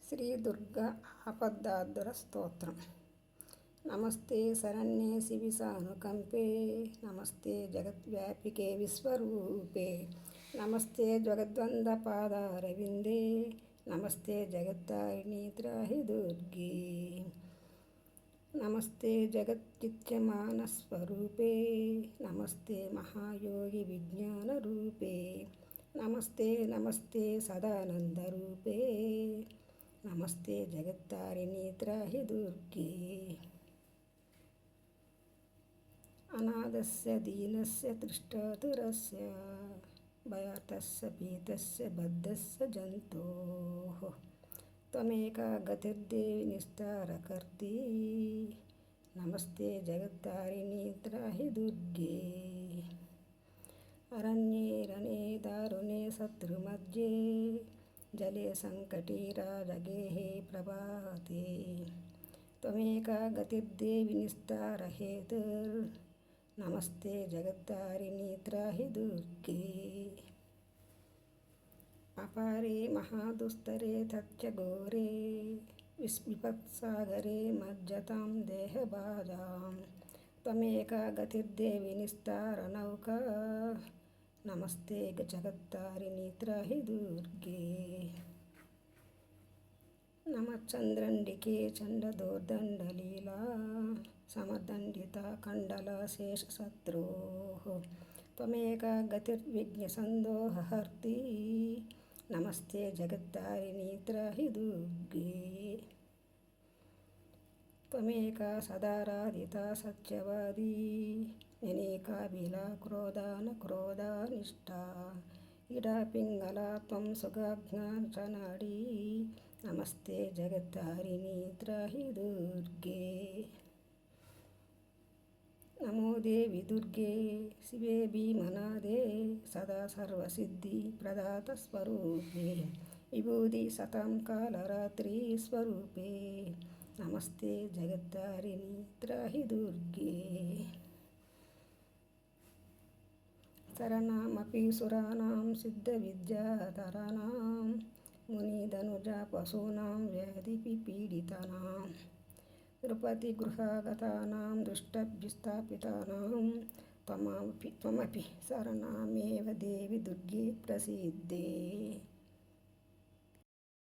శ్రీ దుర్గా ఆపద్బాంధవ స్తోత్రం. నమస్తే శరణ్యే శివి సానుకంపే, నమస్తే జగద్వ్యాపికే విశ్వరూపే, నమస్తే జగద్వంద పాదారవిందే, నమస్తే జగత్తారిణి త్రాహి దుర్గే, నమస్తే జగచ్చిత్యమానస్వరూపే, నమస్తే మహాయోగి విజ్ఞాన రూపే, నమస్తే నమస్తే సదానందరూపే, నమస్తే జగత్తారిణి త్రాహి దుర్గే. అనాథస్య దీనస్య దృష్టాతురస్య, భయార్తస్య భీతస్య బద్ధస్య జంతోః, త్వమేకా గతిర్దేవి నిస్తారకర్తి, నమస్తే జగత్తారిణి త్రాహి దుర్గే. అరణ్యే రణే దారుణే శత్రుమధ్యే, జలే సంకటే రాజగేహే ప్రభాతే, త్వమేకా గతిర్దేవి నిస్తారహేతుర్, నమస్తే జగత్తారిణి త్రాహి దుర్గే. అపారే మహాదుస్తరే తత్యఘోరే, విపత్సాగరే మజ్జతాం దేహబాధాం, త్వమేకా గతిర్దేవి నిస్తారనౌకా, నమస్తే జగత్తారిణి త్రాహి దుర్గే. నమశ్చంద్రండికే చండదోర్దండలీలా, సమదండిత కండల శేషశత్రోః, త్వమేకా గతిర్విఘ్నసందోహహర్తి, నమస్తే జగత్తారిణి త్రాహి దుర్గే. త్వమేకా సదారాధితా సత్యవాదీ, అనేకాభిలా క్రోధానక్రోధానిష్టా, ఇడా పింగళా త్వం సుఖాజ్ఞాచనాడీ, నమస్తే జగత్తారిణి త్రాహి దుర్గే. నమో దేవి దుర్గే శివే భీమనాదే, సదా సర్వసిద్ధి ప్రదాత స్వరూపే, విభూది సతాం కాలరాత్రి స్వరూపే, నమస్తే జగత్తారిణి త్రాహి దుర్గే. శరణమపి సురాణాం సిద్ధవిద్యాధరాణాం, మునిధనుజా పశూనాం వ్యాధిపీడితానాం, నృపతి గృహాగతానాం దుష్టభిస్థాపితానాం, త్వమపి శరణమేవ దేవి దుర్గే ప్రసిద్ధే.